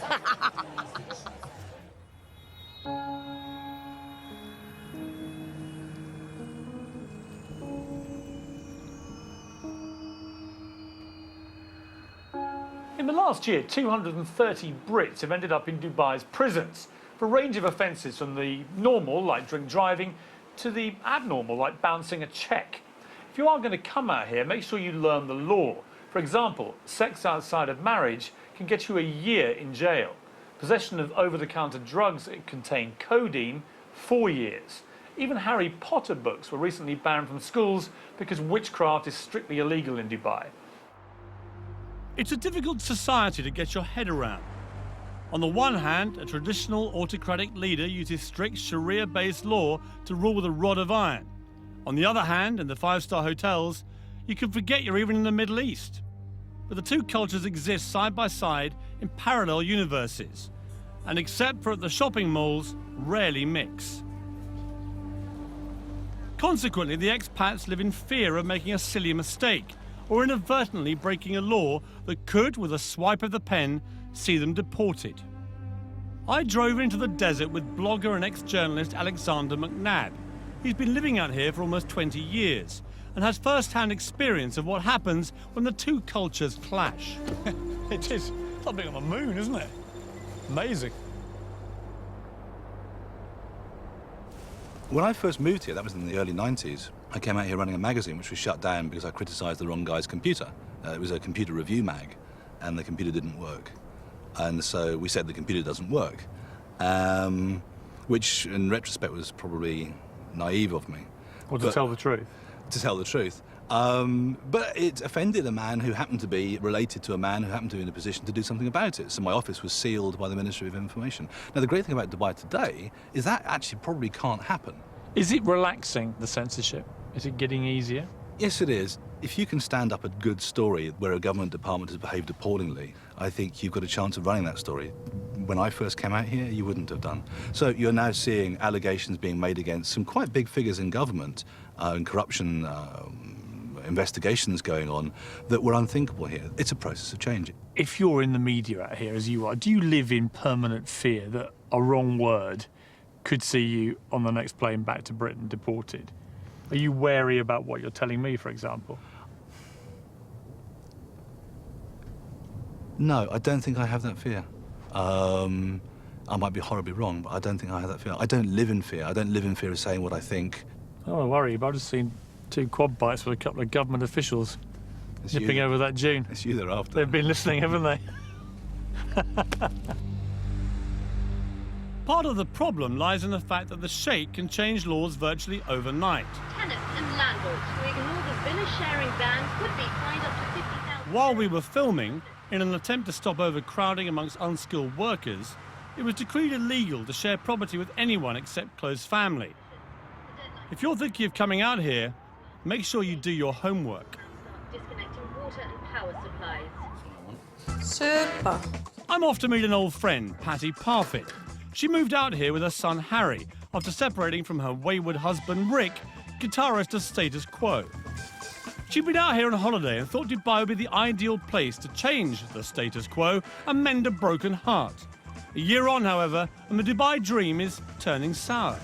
In the last year, 230 Brits have ended up in Dubai's prisons for a range of offences, from the normal, like drink driving, to the abnormal, like bouncing a cheque. If you are going to come out here, make sure you learn the law. For example, sex outside of marriage can get you a year in jail. Possession of over-the-counter drugs that contain codeine, 4 years. Even Harry Potter books were recently banned from schools because witchcraft is strictly illegal in Dubai. It's a difficult society to get your head around. On the one hand, a traditional autocratic leader uses strict Sharia-based law to rule with a rod of iron. On the other hand, in the five-star hotels, you can forget you're even in the Middle East. But the two cultures exist side by side in parallel universes, and except for at the shopping malls, rarely mix. Consequently, the expats live in fear of making a silly mistake or inadvertently breaking a law that could, with a swipe of the pen, see them deported. I drove into the desert with blogger and ex-journalist Alexander McNabb. He's been living out here for almost 20 years and has first-hand experience of what happens when the two cultures clash. It is something on the moon, isn't it? Amazing. When I first moved here, that was in the early 90s, I came out here running a magazine which was shut down because I criticised the wrong guy's computer. It was a computer review mag, and the computer didn't work. And so we said the computer doesn't work, which in retrospect was probably naive of me. Or to tell the truth. To tell the truth. But it offended a man who happened to be related to a man who happened to be in a position to do something about it. So my office was sealed by the Ministry of Information. Now, the great thing about Dubai today is that actually probably can't happen. Is it relaxing, the censorship? Is it getting easier? Yes, it is. If you can stand up a good story where a government department has behaved appallingly, I think you've got a chance of running that story. When I first came out here, you wouldn't have done. So you're now seeing allegations being made against some quite big figures in government and corruption investigations going on that were unthinkable here. It's a process of change. If you're in the media out here, as you are, do you live in permanent fear that a wrong word could see you on the next plane back to Britain deported? Are you wary about what you're telling me, for example? No, I don't think I have that fear. I might be horribly wrong, but I don't think I have that fear. I don't live in fear. I don't live in fear of saying what I think. Oh, don't worry, but I've just seen 2 quad bikes with a couple of government officials nipping over that dune. It's you they're after. They've been listening, haven't they? Part of the problem lies in the fact that the Sheikh can change laws virtually overnight. Tenants and landlords who ignore the villa sharing ban could be fined up to 50,000. While we were filming, in an attempt to stop overcrowding amongst unskilled workers, it was decreed illegal to share property with anyone except close family. If you're thinking of coming out here, make sure you do your homework. Disconnecting water and power supplies. Super. I'm off to meet an old friend, Patty Parfit. She moved out here with her son Harry after separating from her wayward husband Rick, guitarist of Status Quo. She'd been out here on holiday and thought Dubai would be the ideal place to change the status quo and mend a broken heart. A year on, however, and the Dubai dream is turning sour.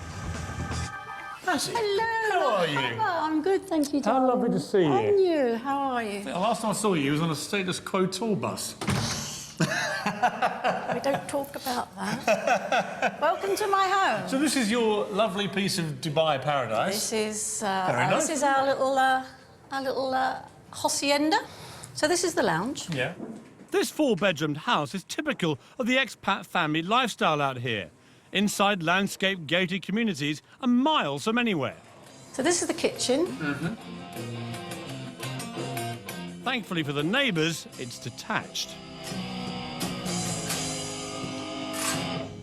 Patty, hello. How are you? Hello, I'm good, thank you, How darling. lovely to see you. And you, how are you? The last time I saw you was on a Status Quo tour bus. We don't talk about that. Welcome to my home. So this is your lovely piece of Dubai paradise. This is nice. our little hacienda. So this is the lounge. Yeah. This 4-bedroomed house is typical of the expat family lifestyle out here. Inside landscape gated communities are miles from anywhere. So this is the kitchen. Mm-hmm. Thankfully for the neighbours, it's detached.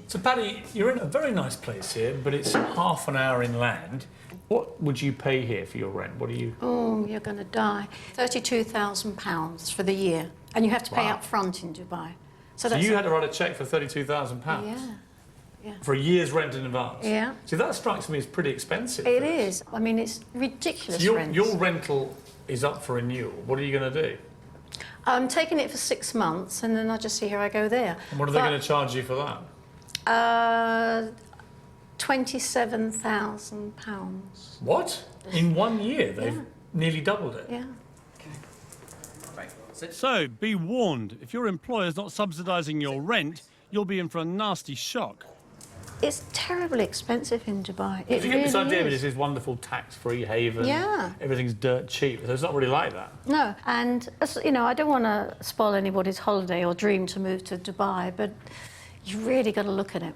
So, Paddy, you're in a very nice place here, but it's half an hour inland. What would you pay here for your rent? What do you... Oh, you're going to die. £32,000 for the year. And you have to pay Wow. up front in Dubai. So you had to write a cheque for £32,000? Yeah. Yeah. For a year's rent in advance? Yeah. See, that strikes me as pretty expensive. It is. I mean, it's ridiculous So rent. your rental is up for renewal. What are you going to do? I'm taking it for 6 months, and then I just see how I go there. And what are they going to charge you for that? £27,000. What? In 1 year, they've nearly doubled it? Yeah. So, be warned, if your employer's not subsidising your rent, you'll be in for a nasty shock. It's terribly expensive in Dubai. It You get this really idea of is. it as this wonderful tax-free haven. Yeah. Everything's dirt cheap. So it's not really like that. No, and, you know, I don't want to spoil anybody's holiday or dream to move to Dubai, but you really got to look at it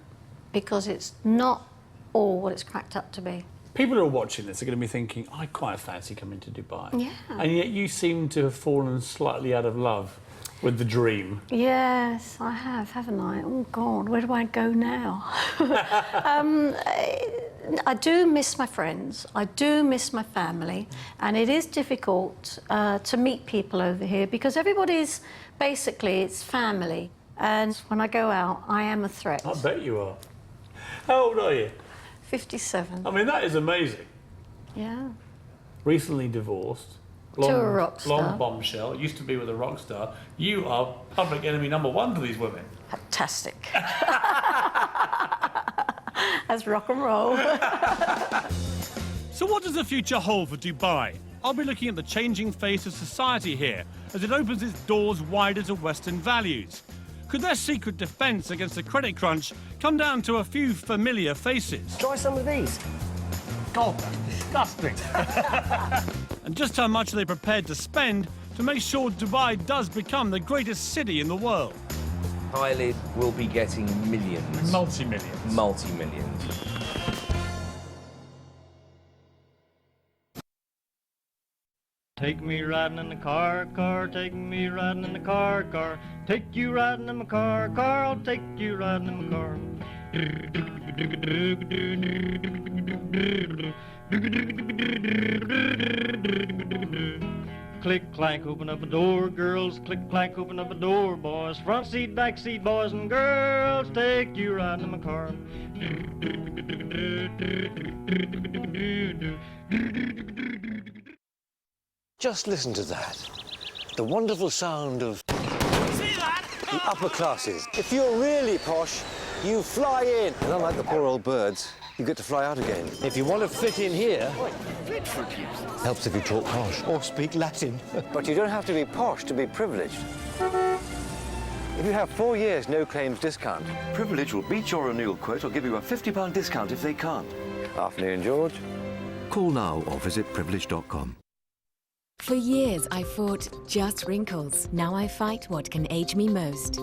because it's not all what it's cracked up to be. People who are watching this are going to be thinking, I quite fancy coming to Dubai. Yeah. And yet you seem to have fallen slightly out of love with the dream. Yes, I have, haven't I? Oh, God, where do I go now? I do miss my friends. I do miss my family. And it is difficult to meet people over here because everybody's, basically, it's family. And when I go out, I am a threat. I bet you are. How old are you? 57. I mean, that is amazing. Yeah. Recently divorced. To a rock star. Blonde bombshell. Used to be with a rock star. You are public enemy #1 to these women. Fantastic. That's rock and roll. So what does the future hold for Dubai? I'll be looking at the changing face of society here as it opens its doors wider to Western values. Could their secret defence against the credit crunch come down to a few familiar faces? Try some of these. God, that's disgusting. And just how much are they prepared to spend to make sure Dubai does become the greatest city in the world? Eyelid will be getting millions. Multi-millions. Multi-millions. Take me riding in the car, take me riding in the car, take you riding in my car, I'll take you riding in my car. Click, clank, open up a door, girls, click, clank, open up a door, boys, front seat, back seat, boys and girls, take you riding in my car. Just listen to that. The wonderful sound of the upper classes. If you're really posh, you fly in. And unlike the poor old birds, you get to fly out again. If you want to fit in here, helps if you talk posh or speak Latin. But you don't have to be posh to be privileged. If you have 4 years no claims discount, Privilege will beat your renewal quote or give you a £50 discount if they can't. Afternoon, George. Call now or visit privilege.com. For years, I fought just wrinkles. Now I fight what can age me most.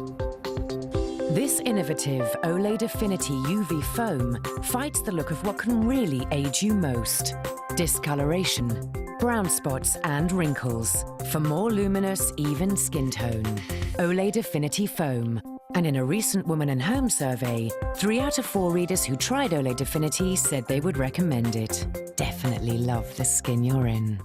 This innovative Olay Affinity UV foam fights the look of what can really age you most. Discoloration, brown spots and wrinkles for more luminous, even skin tone. Olay Affinity foam. And in a recent Woman and Home survey, 3 out of 4 readers who tried Olay Affinity said they would recommend it. Definitely love the skin you're in.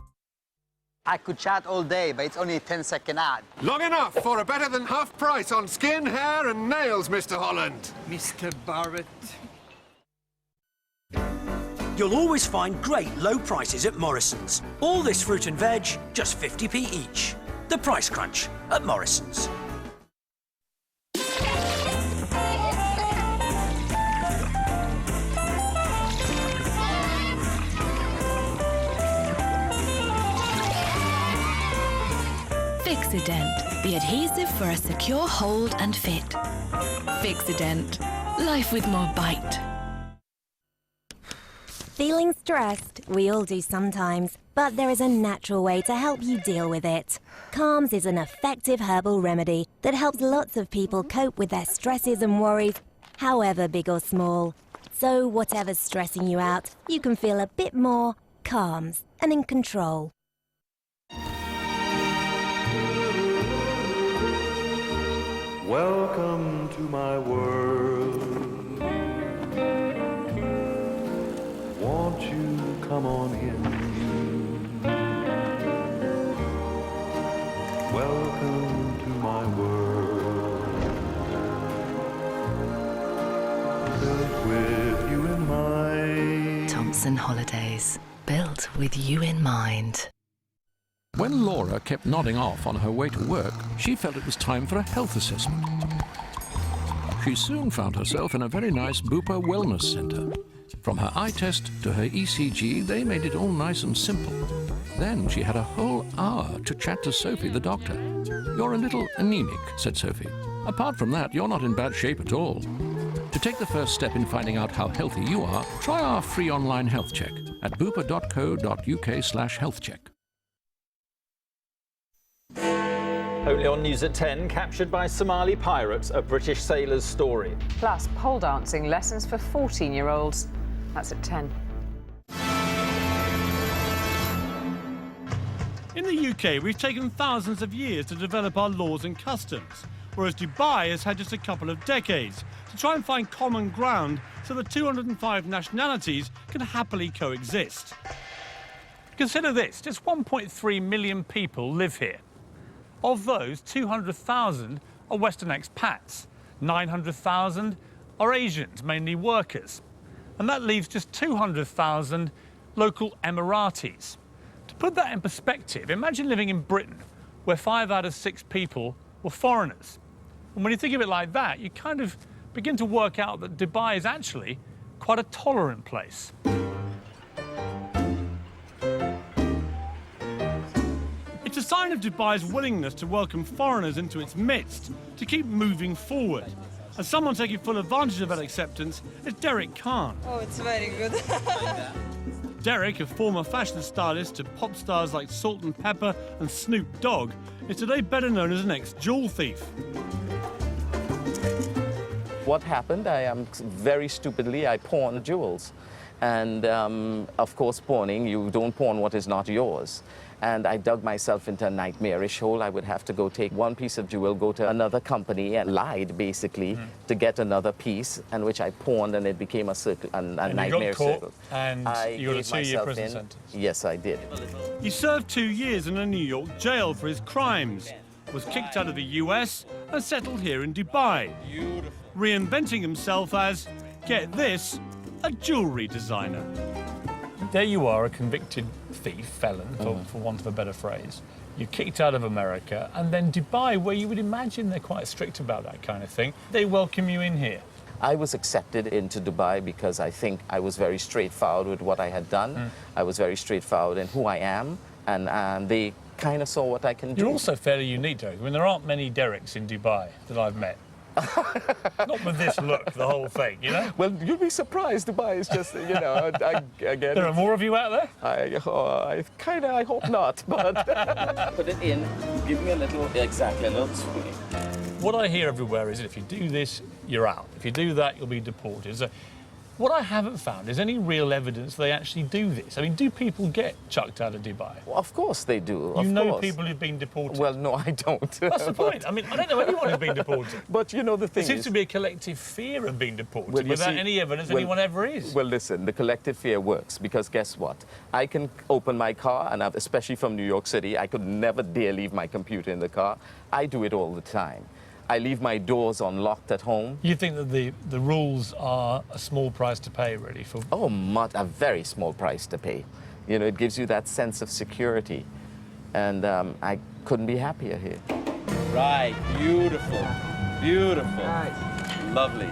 I could chat all day, but it's only a 10-second ad. Long enough for a better than half price on skin, hair and nails, Mr. Holland. Mr. Barrett. You'll always find great low prices at Morrison's. All this fruit and veg, just 50p each. The Price Crunch at Morrison's. Fixident, the adhesive for a secure hold and fit. Fixident, life with more bite. Feeling stressed? We all do sometimes, but there is a natural way to help you deal with it. Calms is an effective herbal remedy that helps lots of people cope with their stresses and worries, however big or small. So whatever's stressing you out, you can feel a bit more calms and in control. Welcome to my world. Won't you come on in? Welcome to my world. Built with you in mind. Thompson Holidays, built with you in mind. When Laura kept nodding off on her way to work, she felt it was time for a health assessment. She soon found herself in a very nice Bupa Wellness Centre. From her eye test to her ECG, they made it all nice and simple. Then she had a whole hour to chat to Sophie, the doctor. "You're a little anemic," said Sophie. "Apart from that, you're not in bad shape at all." To take the first step in finding out how healthy you are, try our free online health check at bupa.co.uk/healthcheck. Only on News at 10, captured by Somali pirates, a British sailor's story. Plus, pole dancing lessons for 14-year-olds. That's at 10. the UK, we've taken thousands of years to develop our laws and customs, whereas Dubai has had just a couple of decades to try and find common ground so the 205 nationalities can happily coexist. Consider this, just 1.3 million people live here. Of those, 200,000 are Western expats, 900,000 are Asians, mainly workers, and that leaves just 200,000 local Emiratis. To put that in perspective, imagine living in Britain, where 5 out of 6 people were foreigners. And when you think of it like that, you kind of begin to work out that Dubai is actually quite a tolerant place. It's a sign of Dubai's willingness to welcome foreigners into its midst, to keep moving forward. And someone taking full advantage of that acceptance is Derek Khan. Oh, it's very good. Derek, a former fashion stylist to pop stars like Salt and Pepper and Snoop Dogg, is today better known as an ex-jewel thief. What happened? Very stupidly, I pawned jewels. And of course, pawning, you don't pawn what is not yours. And I dug myself into a nightmarish hole. I would have to go take one piece of jewel, go to another company, and lied, basically, to get another piece, and which I pawned, and it became a circle, a nightmare circle. And you got a 2-year prison sentence? Yes, I did. He served 2 years in a New York jail for his crimes, was kicked out of the US, and settled here in Dubai, reinventing himself as, get this, a jewellery designer. There you are, a convicted thief, felon, for want of a better phrase. You're kicked out of America, and then Dubai, where you would imagine they're quite strict about that kind of thing, they welcome you in here. I was accepted into Dubai because I think I was very straightforward with what I had done. I was very straightforward in who I am, and they kind of saw what I can do. You're also fairly unique, Derek. I mean, there aren't many Dereks in Dubai that I've met. Not with this look, the whole thing, you know? Well, you'll be surprised. Dubai is just, you know, again... There are more of you out there? I hope not, but... Put it in, give me a little swing. What I hear everywhere is that if you do this, you're out. If you do that, you'll be deported. So what I haven't found is any real evidence they actually do this. I mean, do people get chucked out of Dubai? Well, of course they do. You know people who've been deported? Well, no, I don't. That's the point. I mean, I don't know anyone who's been deported. But, you know, the thing is... There seems to be a collective fear of being deported without any evidence anyone ever is. Well, listen, the collective fear works because guess what? I can open my car, and especially from New York City, I could never dare leave my computer in the car. I do it all the time. I leave my doors unlocked at home. You think that the rules are a small price to pay, really? For... Oh, a very small price to pay. You know, it gives you that sense of security. And I couldn't be happier here. Right, beautiful, beautiful, lovely.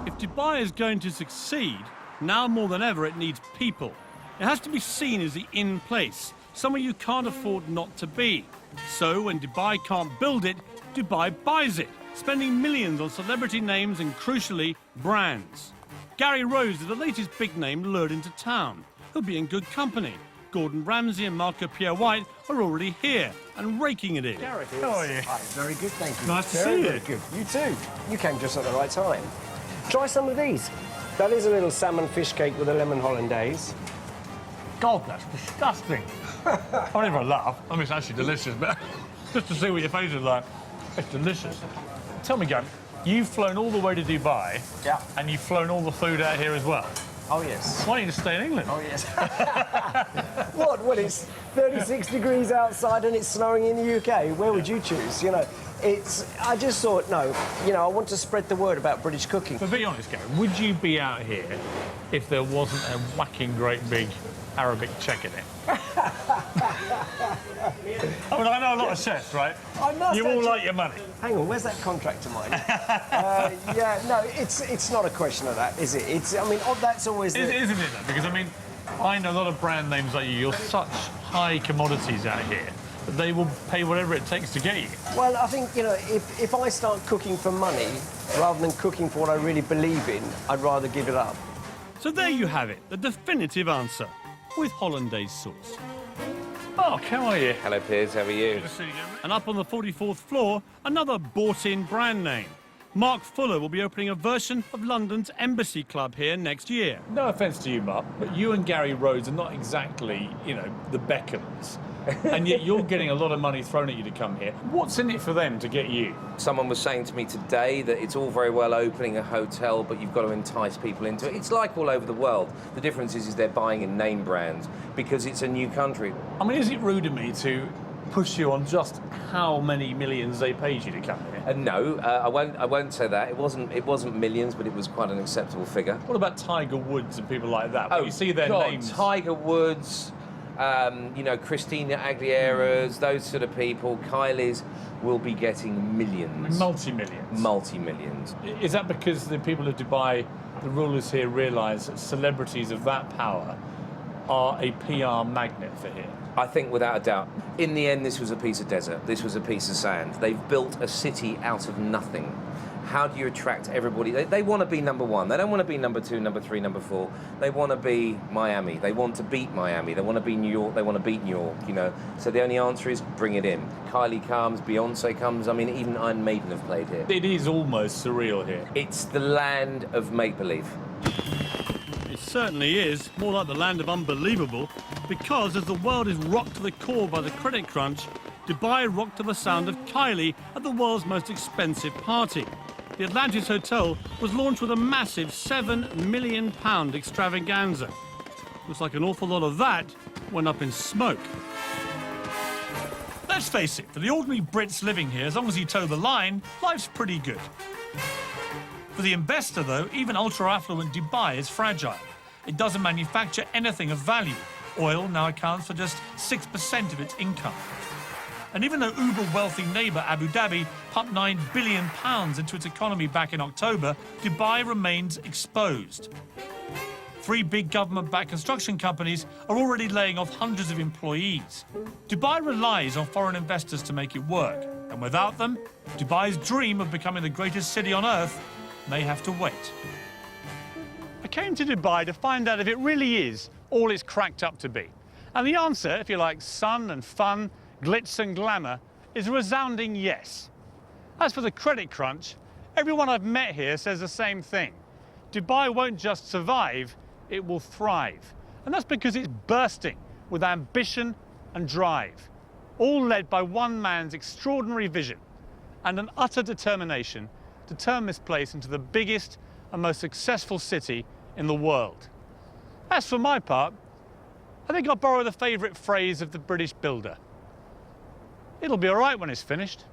If Dubai is going to succeed, now more than ever it needs people. It has to be seen as the in place, somewhere you can't afford not to be. So when Dubai can't build it, Dubai buys it, spending millions on celebrity names and, crucially, brands. Gary Rose is the latest big name lured into town. He'll be in good company. Gordon Ramsay and Marco Pierre White are already here and raking it in. Gary, how are you? Hi, very good, thank you. Nice to see you. Very good. You too. You came just at the right time. Try some of these. That is a little salmon fish cake with a lemon hollandaise. God, that's disgusting. I don't even laugh. I mean, it's actually delicious, but just to see what your face is like, it's delicious. Tell me, Gary, you've flown all the way to Dubai, and you've flown all the food out here as well. Oh, yes. Why don't you just stay in England? Oh, yes. What? Well, it's 36 degrees outside and it's snowing in the UK. Where would you choose? You know, I just thought, no, you know, I want to spread the word about British cooking. But be honest, Gary, would you be out here if there wasn't a whacking great big Arabic check in it? I mean, I know a lot of chefs, right? You all like your money. Hang on, where's that contract of mine? Yeah, no, it's not a question of that, is it? I mean, that's always Isn't it, though? Because, I mean, I know a lot of brand names like you. You're such high commodities out here that they will pay whatever it takes to get you. Well, I think, you know, if I start cooking for money rather than cooking for what I really believe in, I'd rather give it up. So there you have it, the definitive answer, with hollandaise sauce. Mark, how are you? Hello, Piers, how are you? Good to see you. And up on the 44th floor, another bought-in brand name. Mark Fuller will be opening a version of London's Embassy Club here next year. No offence to you, Mark, but you and Gary Rhodes are not exactly, you know, the Beckhams. and yet you're getting a lot of money thrown at you to come here. What's in it for them to get you? Someone was saying to me today that it's all very well opening a hotel, but you've got to entice people into it. It's like all over the world. The difference is they're buying in name brands because it's a new country. I mean, is it rude of me to push you on just how many millions they paid you to come here? No, I won't say that. It wasn't millions, but it was quite an acceptable figure. What about Tiger Woods and people like that? Oh, When you see their God, names. Tiger Woods, you know, Christina Aguilera's, those sort of people. Kylie's will be getting millions. Multi-millions. Multi-millions. Is that because the people of Dubai, the rulers here, realise that celebrities of that power are a PR magnet for here? I think without a doubt. In the end, this was a piece of desert. This was a piece of sand. They've built a city out of nothing. How do you attract everybody? They want to be number one. They don't want to be number two, number three, number four. They want to be Miami. They want to beat Miami. They want to be New York. They want to beat New York, you know. So the only answer is bring it in. Kylie comes, Beyonce comes. I mean, even Iron Maiden have played here. It is almost surreal here. It's the land of make-believe. It certainly is, more like the land of unbelievable, because as the world is rocked to the core by the credit crunch, Dubai rocked to the sound of Kylie at the world's most expensive party. The Atlantis Hotel was launched with a massive £7 million extravaganza. Looks like an awful lot of that went up in smoke. Let's face it, for the ordinary Brits living here, as long as you toe the line, life's pretty good. For the investor, though, even ultra-affluent Dubai is fragile. It doesn't manufacture anything of value. Oil now accounts for just 6% of its income. And even though uber-wealthy neighbour Abu Dhabi pumped £9 billion into its economy back in October, Dubai remains exposed. 3 big government-backed construction companies are already laying off hundreds of employees. Dubai relies on foreign investors to make it work, and without them, Dubai's dream of becoming the greatest city on earth may have to wait. I came to Dubai to find out if it really is all it's cracked up to be. And the answer, if you like sun and fun, glitz and glamour, is a resounding yes. As for the credit crunch, everyone I've met here says the same thing. Dubai won't just survive, it will thrive. And that's because it's bursting with ambition and drive, all led by one man's extraordinary vision and an utter determination to turn this place into the biggest and most successful city in the world. As for my part, I think I'll borrow the favourite phrase of the British builder. It'll be all right when it's finished.